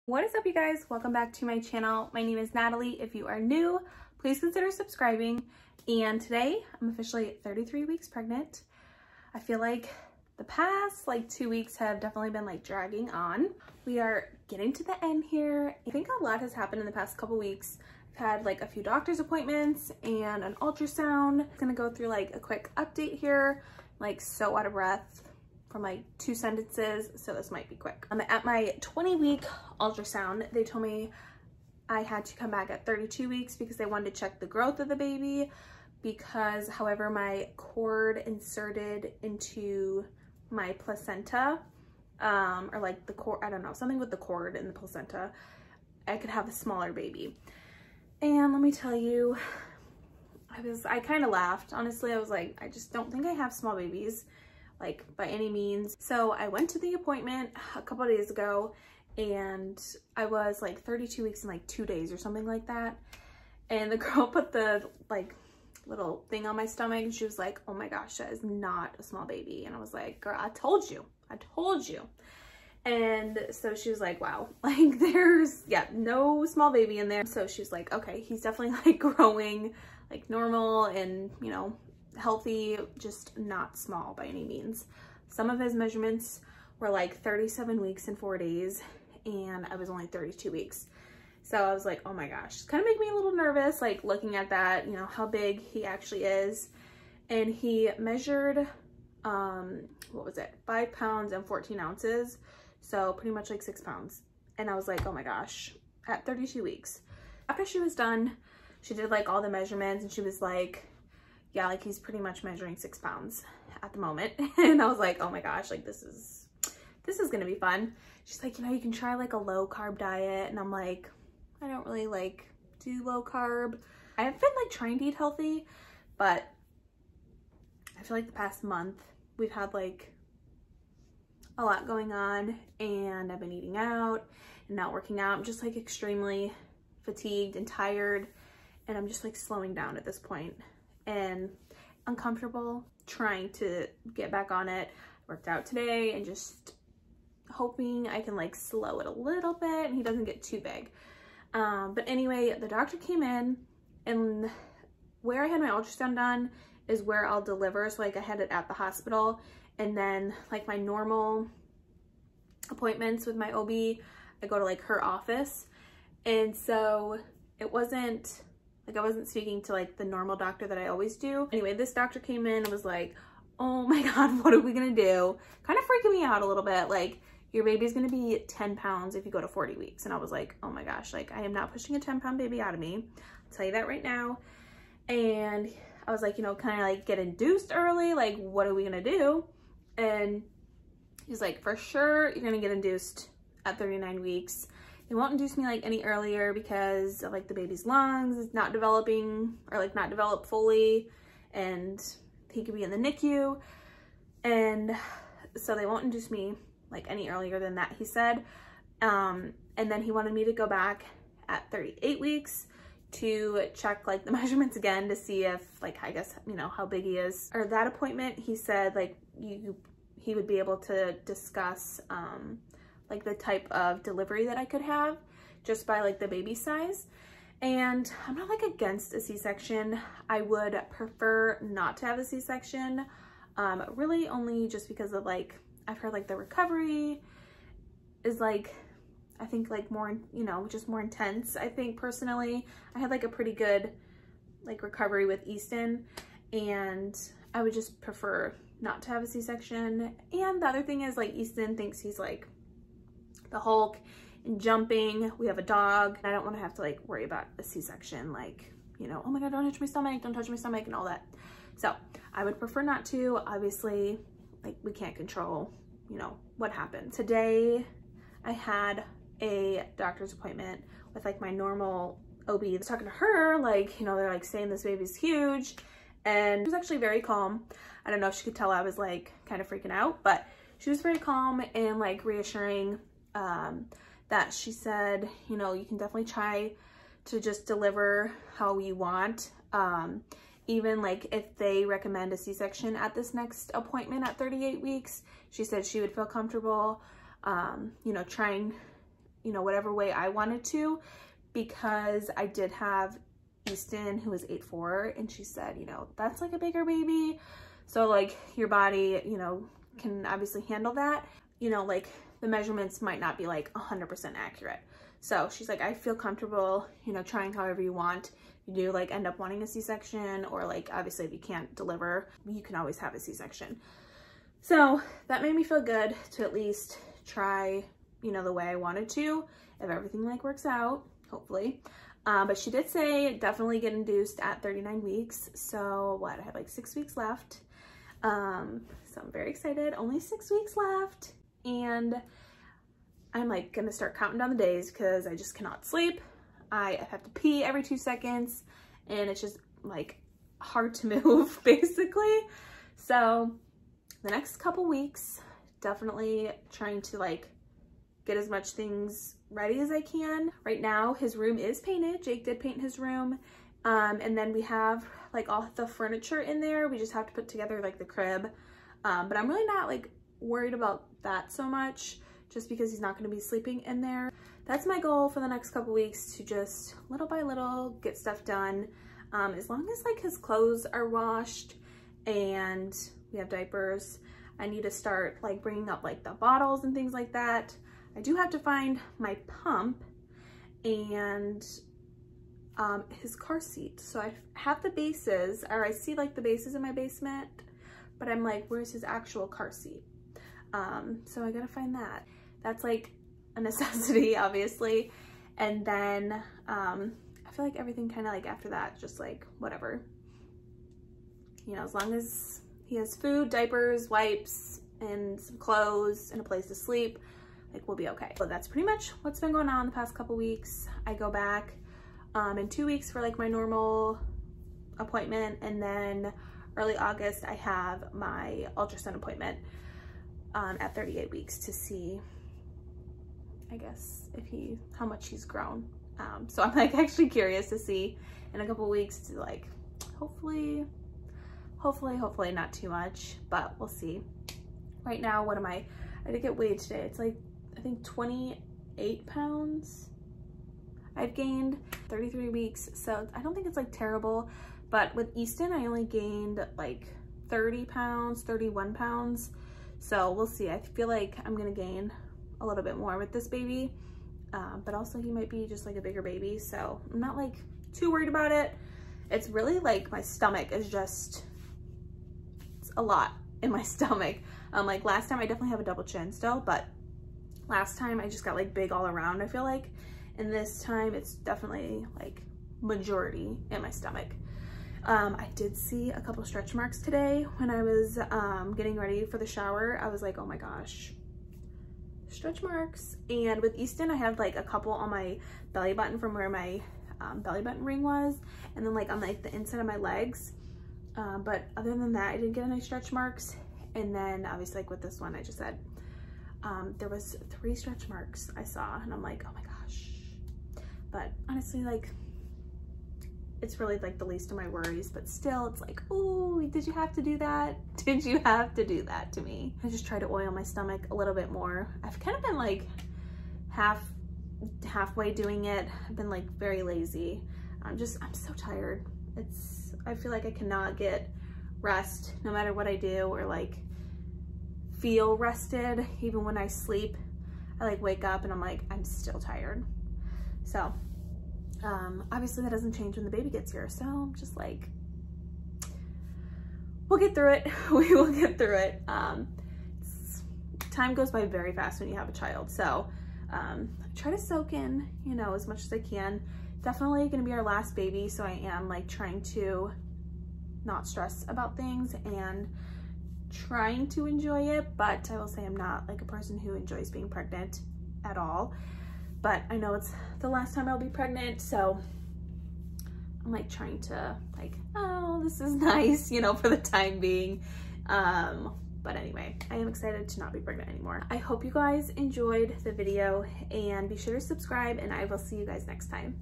What is up, you guys? Welcome back to my channel. My name is Natalie. If you are new, please consider subscribing. And today I'm officially 33 weeks pregnant. I feel like the past 2 weeks have definitely been dragging on. We are getting to the end here. I think a lot has happened in the past couple weeks. I've had a few doctor's appointments and an ultrasound. I'm gonna go through a quick update here. I'm so out of breath from 2 sentences, so this might be quick. At my 20-week ultrasound, they told me I had to come back at 32 weeks because they wanted to check the growth of the baby, because however my cord inserted into my placenta, or the cord, I don't know, something with the cord in the placenta, I could have a smaller baby. And let me tell you, I kind of laughed. Honestly, I was like, I just don't think I have small babies, by any means. So I went to the appointment a couple of days ago and I was 32 weeks in 2 days or something like that. And the girl put the little thing on my stomach and she was like, oh my gosh, that is not a small baby. And I was like, girl, I told you. And so she was like, wow, there's, no small baby in there. So she was like, okay, he's definitely growing normal and, healthy, just not small by any means. Some of his measurements were 37 weeks and 4 days, and I was only 32 weeks. So I was like, oh my gosh, it's kind of make me a little nervous, looking at that, how big he actually is. And he measured, what was it? 5 pounds and 14 ounces. So pretty much 6 pounds. And I was like, oh my gosh, at 32 weeks. After she was done, she did all the measurements and she was like, yeah, he's pretty much measuring 6 pounds at the moment. And I was like, oh my gosh, this is gonna be fun. She's like, you can try a low carb diet. And I'm like, I don't really do low carb. I have been trying to eat healthy, but I feel the past month we've had a lot going on and I've been eating out and not working out. I'm just extremely fatigued and tired, and I'm just slowing down at this point and uncomfortable trying to get back on it. Worked out today and just hoping I can slow it a little bit and he doesn't get too big. But anyway, the doctor came in, and where I had my ultrasound done is where I'll deliver. So I had it at the hospital, and then my normal appointments with my OB, I go to her office. And so it wasn't I wasn't speaking to the normal doctor that I always do. Anyway, this doctor came in and was like, oh my God, what are we gonna do? Kind of freaking me out a little bit. Your baby's gonna be 10 pounds if you go to 40 weeks. And I was like, oh my gosh, I am not pushing a 10-pound baby out of me. I'll tell you that right now. And I was like, can I get induced early? What are we gonna do? And he's like, for sure, you're gonna get induced at 39 weeks. They won't induce me any earlier because of the baby's lungs is not developing, or not developed fully, and he could be in the NICU. And so they won't induce me any earlier than that, he said. And then he wanted me to go back at 38 weeks to check the measurements again to see if I guess, how big he is. Or that appointment, he said he would be able to discuss the type of delivery that I could have just by the baby size. And I'm not against a C-section. I would prefer not to have a C-section, really only just because of I've heard the recovery is I think more, just more intense. I think personally I had a pretty good recovery with Easton, and I would just prefer not to have a C-section. And the other thing is Easton thinks he's the Hulk and jumping. We have a dog. I don't want to have to worry about a C-section, oh my God, don't touch my stomach and all that. So I would prefer not to. Obviously, we can't control, what happened. Today I had a doctor's appointment with my normal OB. I was talking to her, they're saying this baby's huge, and she was actually very calm. I don't know if she could tell I was kind of freaking out, but she was very calm and reassuring. That she said, you can definitely try to just deliver how you want. Even if they recommend a C-section at this next appointment at 38 weeks, she said she would feel comfortable, trying, you know, whatever way I wanted to, because I did have Easton, who was 8'4", and she said, you know, that's like a bigger baby. So like your body, you know, can obviously handle that. You know, like the measurements might not be like 100% accurate. So she's like, I feel comfortable, you know, trying however you want. You do like end up wanting a C-section, or like obviously if you can't deliver, you can always have a C-section. So that made me feel good to at least try, you know, the way I wanted to, if everything like works out, hopefully. But she did say definitely get induced at 39 weeks. So what, I have like 6 weeks left. So I'm very excited, only 6 weeks left. And I'm like gonna start counting down the days because I just cannot sleep. I have to pee every 2 seconds, and it's just like hard to move basically. So the next couple weeks, definitely trying to like get as much things ready as I can. Right now his room is painted. Jake did paint his room. And then we have like all the furniture in there. We just have to put together like the crib. But I'm really not like worried about that so much, just because he's not going to be sleeping in there. That's my goal for the next couple weeks, to just little by little get stuff done. As long as like his clothes are washed and we have diapers, I need to start like bringing up like the bottles and things like that. I do have to find my pump and his car seat. So I have the bases, or I see like the bases in my basement, but I'm like, where's his actual car seat? So I gotta find that. That's like a necessity, obviously. And then I feel like everything kind of like after that, just like whatever, you know, as long as he has food, diapers, wipes, and some clothes and a place to sleep, like we'll be okay. So that's pretty much what's been going on the past couple weeks. I go back in 2 weeks for like my normal appointment, and then early August I have my ultrasound appointment at 38 weeks to see, I guess, if how much he's grown. So I'm like actually curious to see in a couple weeks, to like hopefully not too much, but we'll see. Right now, what am I did get weighed today. It's like, I think 28 pounds I've gained, 33 weeks. So I don't think it's like terrible, but with Easton, I only gained like 30 pounds, 31 pounds. So we'll see. I feel like I'm gonna gain a little bit more with this baby, but also he might be just like a bigger baby. So I'm not like too worried about it. It's really like my stomach is just, it's a lot in my stomach. Like last time I definitely have a double chin still, but last time I just got like big all around, I feel like. And this time it's definitely like majority in my stomach. I did see a couple stretch marks today when I was getting ready for the shower. I was like, oh my gosh, stretch marks. And with Easton, I had like a couple on my belly button from where my belly button ring was, and then like on like the inside of my legs. But other than that, I didn't get any stretch marks. And then obviously like with this one, I just said, there was 3 stretch marks I saw, and I'm like, oh my gosh. But honestly, like, it's really like the least of my worries, but still it's like, oh, did you have to do that? Did you have to do that to me? I just try to oil my stomach a little bit more. I've kind of been like halfway doing it. I've been like very lazy. I'm so tired. I feel like I cannot get rest no matter what I do, or like feel rested. Even when I sleep, I like wake up and I'm like, I'm still tired. So obviously that doesn't change when the baby gets here. So I'm just like, we'll get through it. We will get through it. Time goes by very fast when you have a child. So try to soak in, you know, as much as I can. Definitely gonna be our last baby. So I am like trying to not stress about things and trying to enjoy it. But I will say I'm not like a person who enjoys being pregnant at all. But I know it's the last time I'll be pregnant, so I'm like trying to like, oh, this is nice, you know, for the time being. But anyway, I am excited to not be pregnant anymore. I hope you guys enjoyed the video, and be sure to subscribe, and I will see you guys next time.